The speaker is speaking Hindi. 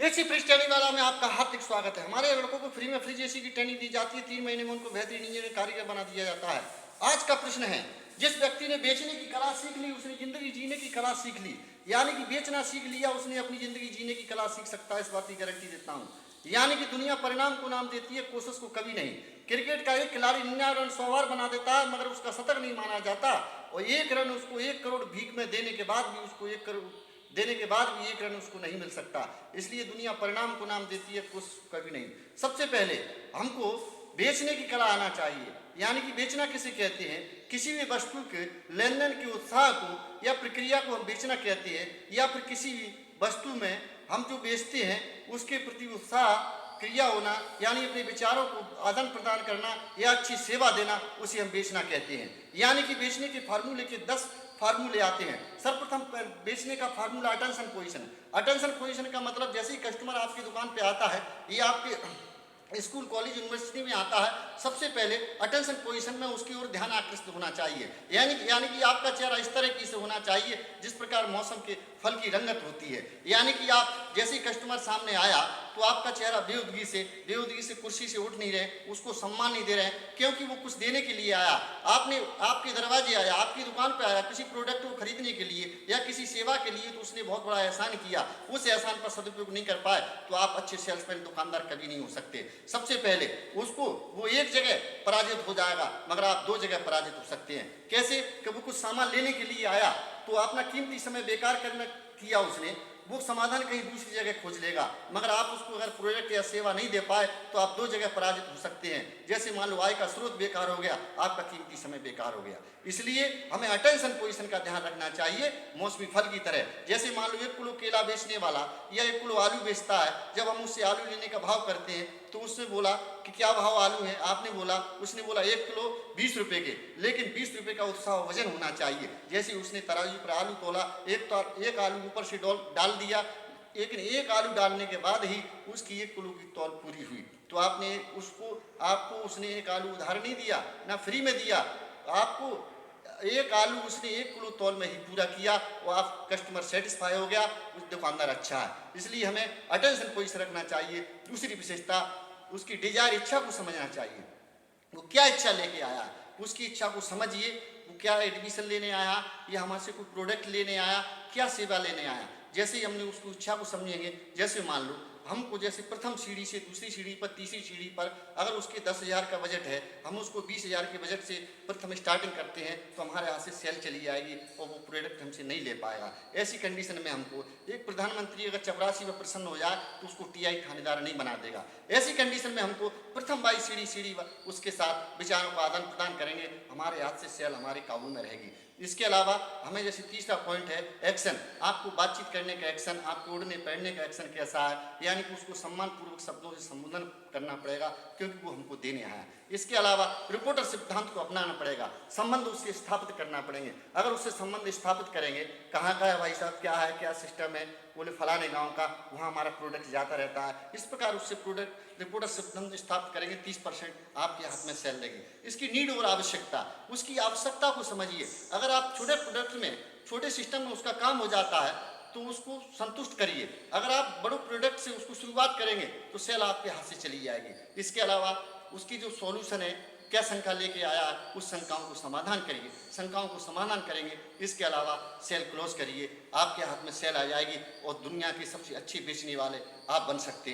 एसी फ्रिज ट्रेनिंग वाला में आपका हार्दिक स्वागत है। हमारे लड़कों को फ्री में फ्रिज एसी की ट्रेनिंग दी जाती है। 3 महीने में उनको बेहतरीन इंजीनियर कारीगर बना दिया जाता है। आज का प्रश्न है, जिस व्यक्ति ने बेचने की कला सीख ली उसने जिंदगी जीने की कला सीख ली। यानी कि बेचना सीख लिया उसने अपनी जिंदगी जीने की कला सीख सकता है, इस बात की गारंटी देता हूँ। यानी कि दुनिया परिणाम को नाम देती है, कोशिश को कभी नहीं। क्रिकेट का एक खिलाड़ी 99 रन 100 बार बना देता है मगर उसका शतक नहीं माना जाता, और 1 रन उसको 1 करोड़ भीख में देने के बाद भी उसको 1 करोड़ देने के बाद भी 1 रन उसको नहीं मिल सकता। इसलिए दुनिया परिणाम को नाम देती है, कुछ कभी नहीं। सबसे पहले हमको बेचने की कला आना चाहिए। यानी कि बेचना किसे कहते हैं? किसी भी वस्तु के लेन देन के उत्साह को या प्रक्रिया को हम बेचना कहते हैं, या फिर किसी भी वस्तु में हम जो बेचते हैं उसके प्रति उत्साह क्रिया होना, यानी अपने विचारों को आदान प्रदान करना या अच्छी सेवा देना, उसे हम बेचना कहते हैं। यानी कि बेचने के फार्मूले के 10 फार्मूले आते हैं। सर्वप्रथम बेचने का formula attention position. Attention position का मतलब जैसे ही कस्टमर आपकी दुकान पे आता है, ये आपके स्कूल कॉलेज यूनिवर्सिटी में आता है, सबसे पहले अटेंशन पोजीशन में उसकी ओर ध्यान आकृष्ट होना चाहिए। यानी कि आपका चेहरा इस तरह से होना चाहिए जिस प्रकार मौसम के फल की रंगत होती है। यानी कि आप जैसे ही कस्टमर सामने आया तो आपका चेहरा बेउदगी से कुर्सी से उठ नहीं रहे, उसको सम्मान नहीं दे रहे हैं, क्योंकि वो कुछ देने के लिए आया। आपके दरवाजे आया, आपकी दुकान पे आया किसी प्रोडक्ट को खरीदने के लिए या किसी सेवा के लिए, तो उसने बहुत बड़ा एहसान किया। उस एहसान पर सदुपयोग नहीं कर पाए तो आप अच्छे सेल्समैन दुकानदार कभी नहीं हो सकते। सबसे पहले वो एक जगह पराजित हो जाएगा मगर आप 2 जगह पराजित हो सकते हैं। कैसे? कि वो कुछ सामान लेने के लिए आया तो अपना कीमती समय बेकार किया उसने, वो समाधान कहीं दूसरी जगह खोज लेगा, मगर आप उसको अगर प्रोडक्ट या सेवा नहीं दे पाए तो आप 2 जगह पराजित हो सकते हैं। जैसे मान लो आय का स्रोत बेकार हो गया, आपका कीमती समय बेकार हो गया। इसलिए हमें अटेंशन पोजीशन का ध्यान रखना चाहिए, मौसमी फल की तरह। जैसे मान लो 1 किलो केला बेचने वाला या 1 किलो आलू बेचता है, जब हम उससे आलू लेने का भाव करते हैं तो उसने बोला कि क्या भाव आलू है, आपने बोला, उसने बोला 1 किलो 20 रुपये के, लेकिन 20 रुपये का उत्साह वजन होना चाहिए। जैसे उसने तराजू पर आलू तोला, एक आलू ऊपर से डाल दिया, लेकिन 1 आलू डालने के बाद ही उसकी 1 किलो की तौल पूरी हुई। तो आपको उसने 1 आलू उधार नहीं दिया, ना फ्री में दिया, आपको 1 आलू उसने 1 किलो तौल में ही पूरा किया, और आप कस्टमर सेटिस्फाई हो गया, उस दुकानदार अच्छा है। इसलिए हमें अटेंशन पोजीशन रखना चाहिए। दूसरी विशेषता, उसकी डिजायर, इच्छा को समझना चाहिए। वो क्या इच्छा लेके आया, उसकी इच्छा को समझिए। वो क्या एडमिशन लेने आया या हमारे से कोई प्रोडक्ट लेने आया, क्या सेवा लेने आया। जैसे ही हमने उसको इच्छा को समझेंगे, जैसे मान लो हमको जैसे प्रथम सीढ़ी से दूसरी सीढ़ी पर, तीसरी सीढ़ी पर अगर उसके 10,000 का बजट है, हम उसको 20,000 के बजट से प्रथम स्टार्टिंग करते हैं तो हमारे यहाँ से सेल चली जाएगी और वो प्रोडक्ट हमसे नहीं ले पाएगा। ऐसी कंडीशन में हमको एक प्रधानमंत्री अगर चपरासी में प्रसन्न हो जाए तो उसको टीआई थानेदार नहीं बना देगा। ऐसी कंडीशन में हमको प्रथम 22 सीढ़ी उसके साथ विचारों का आदान प्रदान करेंगे, हमारे हाथ से सेल हमारे काबू में रहेगी। इसके अलावा हमें जैसे तीसरा पॉइंट है एक्शन। आपको बातचीत करने का एक्शन, आपको उड़ने बैठने का एक्शन कैसा है, यानी कि उसको सम्मानपूर्वक शब्दों से संबोधन करना पड़ेगा क्योंकि वो हमको देने आया है। इसके अलावा रिपोर्टर सिद्धांत को अपनाना पड़ेगा, संबंध उससे स्थापित करना पड़ेंगे। अगर उससे संबंध स्थापित करेंगे, कहाँ का है भाई साहब, क्या है, क्या सिस्टम है, बोले फलाने गांव का, वहाँ हमारा प्रोडक्ट जाता रहता है, इस प्रकार उससे रिपोर्टर सिद्धांत स्थापित करेंगे, 30% आपके हाथ में सेल लेगी। इसकी नीड और आवश्यकता, उसकी आवश्यकता को समझिए। अगर आप छोटे प्रोडक्ट में, छोटे सिस्टम में उसका काम हो जाता है तो उसको संतुष्ट करिए। अगर आप बड़े प्रोडक्ट से उसको शुरुआत करेंगे तो सेल आपके हाथ से चली जाएगी। इसके अलावा उसकी जो सॉल्यूशन है, क्या शंका लेके आया, उस शंकाओं को समाधान करिए, शंकाओं को समाधान करेंगे। इसके अलावा सेल क्लोज करिए, आपके हाथ में सेल आ जाएगी और दुनिया के सबसे अच्छे बेचने वाले आप बन सकते हैं।